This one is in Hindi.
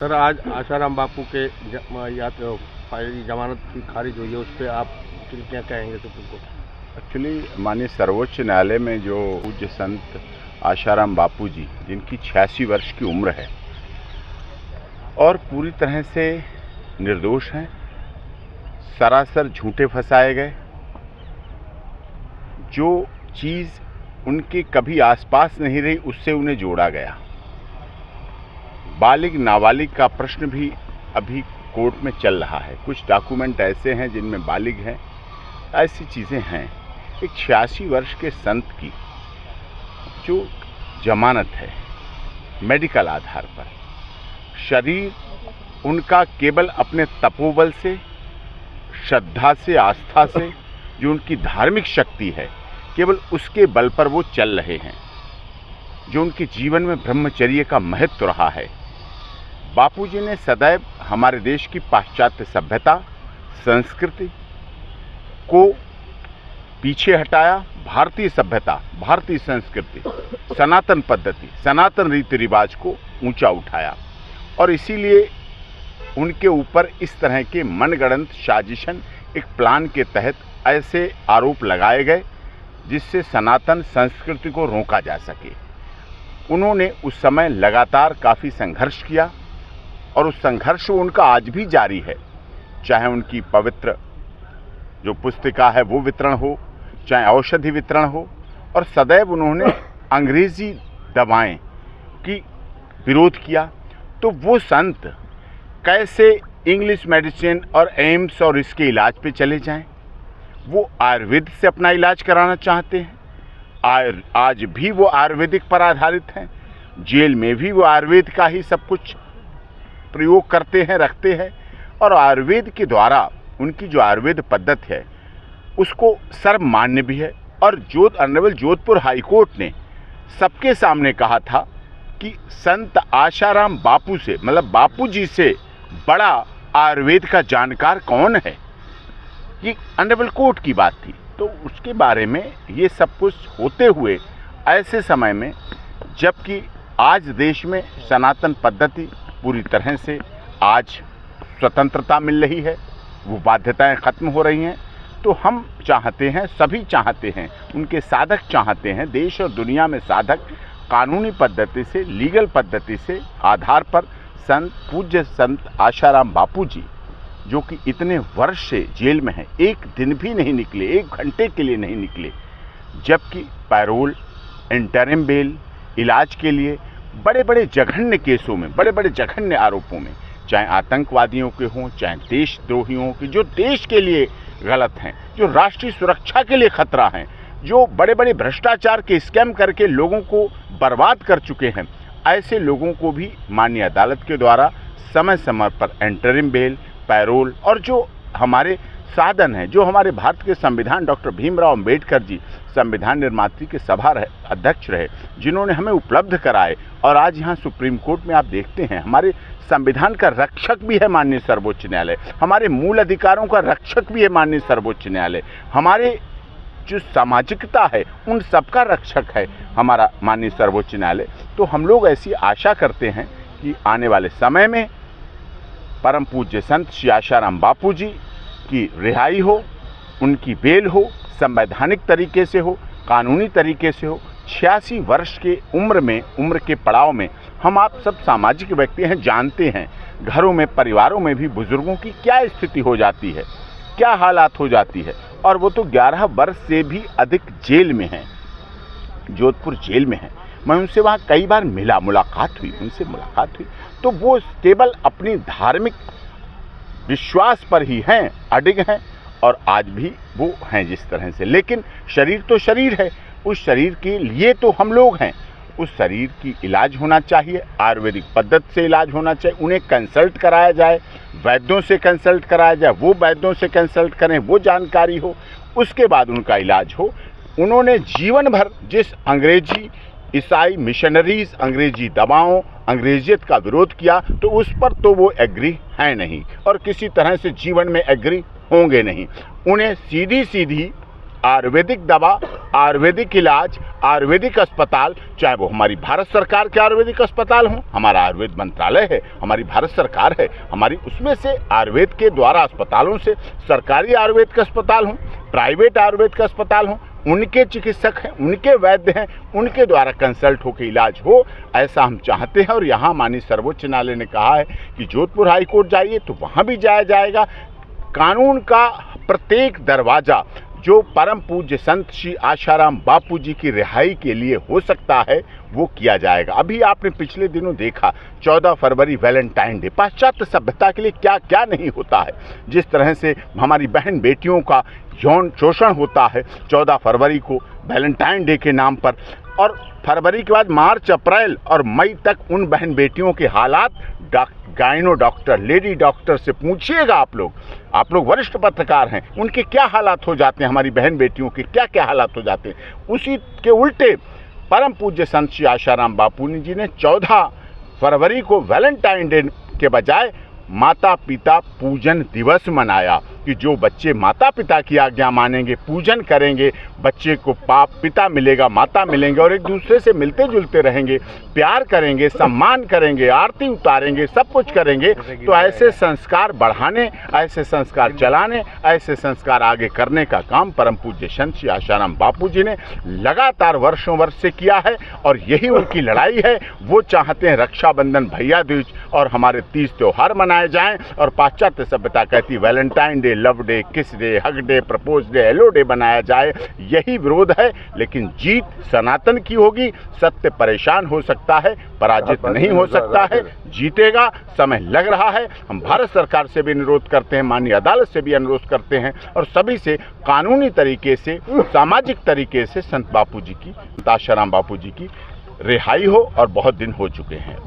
सर, आज आशाराम बापू के जमानत की खारिज हुई है, उस पर आप क्या कहेंगे सुप्रीम कोर्ट? एक्चुअली माननीय सर्वोच्च न्यायालय में जो पूज्य संत आशाराम बापू जी, जिनकी 86 वर्ष की उम्र है और पूरी तरह से निर्दोष हैं, सरासर झूठे फंसाए गए, जो चीज़ उनके कभी आसपास नहीं रही उससे उन्हें जोड़ा गया। बालिग नाबालिग का प्रश्न भी अभी कोर्ट में चल रहा है। कुछ डॉक्यूमेंट ऐसे हैं जिनमें बालिग हैं, ऐसी चीज़ें हैं। एक 86 वर्ष के संत की जो जमानत है मेडिकल आधार पर, शरीर उनका केवल अपने तपोबल से, श्रद्धा से, आस्था से, जो उनकी धार्मिक शक्ति है, केवल उसके बल पर वो चल रहे हैं। जो उनके जीवन में ब्रह्मचर्य का महत्व रहा है। बापूजी ने सदैव हमारे देश की पाश्चात्य सभ्यता, संस्कृति को पीछे हटाया। भारतीय सभ्यता, भारतीय संस्कृति, सनातन पद्धति, सनातन रीति रिवाज को ऊंचा उठाया और इसीलिए उनके ऊपर इस तरह के मनगढ़ंत साजिशन, एक प्लान के तहत ऐसे आरोप लगाए गए जिससे सनातन संस्कृति को रोका जा सके। उन्होंने उस समय लगातार काफ़ी संघर्ष किया और उस संघर्ष उनका आज भी जारी है। चाहे उनकी पवित्र जो पुस्तिका है वो वितरण हो, चाहे औषधि वितरण हो, और सदैव उन्होंने अंग्रेजी दवाएं की विरोध किया। तो वो संत कैसे इंग्लिश मेडिसिन और एम्स और इसके इलाज पे चले जाएं? वो आयुर्वेद से अपना इलाज कराना चाहते हैं। आज भी वो आयुर्वेदिक पर आधारित हैं। जेल में भी वो आयुर्वेद का ही सब कुछ प्रयोग करते हैं, रखते हैं, और आयुर्वेद के द्वारा उनकी जो आयुर्वेद पद्धति है उसको सर्वमान्य भी है। और ऑनरेबल जोधपुर हाईकोर्ट ने सबके सामने कहा था कि संत आशाराम बापू से, मतलब बापू जी से बड़ा आयुर्वेद का जानकार कौन है? ये ऑनरेबल कोर्ट की बात थी। तो उसके बारे में ये सब कुछ होते हुए ऐसे समय में, जबकि आज देश में सनातन पद्धति पूरी तरह से आज स्वतंत्रता मिल रही है, वो बाध्यताएं खत्म हो रही हैं, तो हम चाहते हैं, सभी चाहते हैं, उनके साधक चाहते हैं, देश और दुनिया में साधक कानूनी पद्धति से, लीगल पद्धति से आधार पर पूज्य संत आशाराम बापू जी, जो कि इतने वर्ष से जेल में हैं, एक दिन भी नहीं निकले, एक घंटे के लिए नहीं निकले, जबकि पैरोल, इंटरिम बेल, इलाज के लिए बड़े बड़े जघन्य केसों में, बड़े बड़े जघन्य आरोपों में, चाहे आतंकवादियों के हों, चाहे देशद्रोहियों के, जो देश के लिए गलत हैं, जो राष्ट्रीय सुरक्षा के लिए खतरा हैं, जो बड़े बड़े भ्रष्टाचार के स्कैम करके लोगों को बर्बाद कर चुके हैं, ऐसे लोगों को भी माननीय अदालत के द्वारा समय समय पर इंटरिम बेल, पैरोल, और जो हमारे साधन हैं, जो हमारे भारत के संविधान डॉक्टर भीमराव अंबेडकर जी संविधान निर्मात्री के सभा अध्यक्ष रहे, जिन्होंने हमें उपलब्ध कराए, और आज यहाँ सुप्रीम कोर्ट में आप देखते हैं हमारे संविधान का रक्षक भी है माननीय सर्वोच्च न्यायालय, हमारे मूल अधिकारों का रक्षक भी है माननीय सर्वोच्च न्यायालय, हमारे जो सामाजिकता है उन सबका रक्षक है हमारा माननीय सर्वोच्च न्यायालय। तो हम लोग ऐसी आशा करते हैं कि आने वाले समय में परम पूज्य संत श्री आशाराम बापू जी की रिहाई हो, उनकी बेल हो, संवैधानिक तरीके से हो, कानूनी तरीके से हो। 86 वर्ष के उम्र के पड़ाव में हम आप सब सामाजिक व्यक्ति हैं, जानते हैं घरों में, परिवारों में भी बुजुर्गों की क्या स्थिति हो जाती है, क्या हालात हो जाती है, और वो तो 11 वर्ष से भी अधिक जेल में हैं, जोधपुर जेल में हैं। मैं उनसे वहाँ कई बार मुलाकात हुई, तो वो केवल अपनी धार्मिक विश्वास पर ही हैं, अडिग हैं, और आज भी वो हैं जिस तरह से। लेकिन शरीर तो शरीर है, उस शरीर के लिए तो हम लोग हैं, उस शरीर की इलाज होना चाहिए, आयुर्वेदिक पद्धति से इलाज होना चाहिए, उन्हें कंसल्ट कराया जाए, वैद्यों से कंसल्ट कराया जाए, वो वैद्यों से कंसल्ट करें, वो जानकारी हो, उसके बाद उनका इलाज हो। उन्होंने जीवन भर जिस अंग्रेजी ईसाई मिशनरीज, अंग्रेजी दवाओं, अंग्रेजियत का विरोध किया, तो उस पर तो वो एग्री हैं नहीं, और किसी तरह से जीवन में एग्री होंगे नहीं। उन्हें सीधी सीधी आयुर्वेदिक दवा, आयुर्वेदिक इलाज, आयुर्वेदिक अस्पताल, चाहे वो हमारी भारत सरकार के आयुर्वेदिक अस्पताल हों, हमारा आयुर्वेद मंत्रालय है, हमारी भारत सरकार है, हमारी उसमें से आयुर्वेद के द्वारा अस्पतालों से सरकारी आयुर्वेद के अस्पताल हों, प्राइवेट आयुर्वेद के अस्पताल हों, उनके चिकित्सक हैं, उनके वैद्य हैं, उनके द्वारा कंसल्ट होकर इलाज हो, ऐसा हम चाहते हैं। और यहाँ माननीय सर्वोच्च न्यायालय ने कहा है कि जोधपुर हाई कोर्ट जाइए तो वहाँ भी जाया जाएगा। कानून का प्रत्येक दरवाज़ा जो परम पूज्य संत श्री आशाराम बापू जी की रिहाई के लिए हो सकता है वो किया जाएगा। अभी आपने पिछले दिनों देखा 14 फरवरी वैलेंटाइन डे, पाश्चात्य सभ्यता के लिए क्या क्या नहीं होता है, जिस तरह से हमारी बहन बेटियों का यौन शोषण होता है 14 फरवरी को वैलेंटाइन डे के नाम पर, और फरवरी के बाद मार्च, अप्रैल और मई तक उन बहन बेटियों के हालात गायनो डॉक्टर, लेडी डॉक्टर से पूछिएगा आप लोग वरिष्ठ पत्रकार हैं, उनके क्या हालात हो जाते हैं, हमारी बहन बेटियों के क्या क्या हालात हो जाते हैं। उसी के उल्टे परम पूज्य संत श्री आशाराम बापू जी ने 14 फरवरी को वैलेंटाइन डे के बजाय माता पिता पूजन दिवस मनाया कि जो बच्चे माता पिता की आज्ञा मानेंगे, पूजन करेंगे, बच्चे को पिता मिलेगा, माता मिलेंगे और एक दूसरे से मिलते जुलते रहेंगे, प्यार करेंगे, सम्मान करेंगे, आरती उतारेंगे, सब कुछ करेंगे, तो ऐसे संस्कार बढ़ाने, ऐसे संस्कार चलाने, ऐसे संस्कार आगे करने का काम परम पूज्य संत श्री आशाराम बापू जी ने लगातार वर्षों वर्ष से किया है। और यही उनकी लड़ाई है। वो चाहते हैं रक्षाबंधन, भैया दूज और हमारे 30 त्योहार मनाए जाएं, और पाश्चात्य सभ्यता कहती वैलेंटाइन डे, लव डे, किस day, hug day, propose day, hello day बनाया जाए। यही विरोध है, लेकिन जीत सनातन की होगी। सत्य परेशान हो सकता है, पराजित नहीं हो सकता है, जीतेगा। समय लग रहा है। हम भारत सरकार से भी अनुरोध करते हैं, माननीय अदालत से भी अनुरोध करते हैं, और सभी से कानूनी तरीके से, सामाजिक तरीके से संत बापू जी की, आशाराम बापू जी की रिहाई हो, और बहुत दिन हो चुके हैं।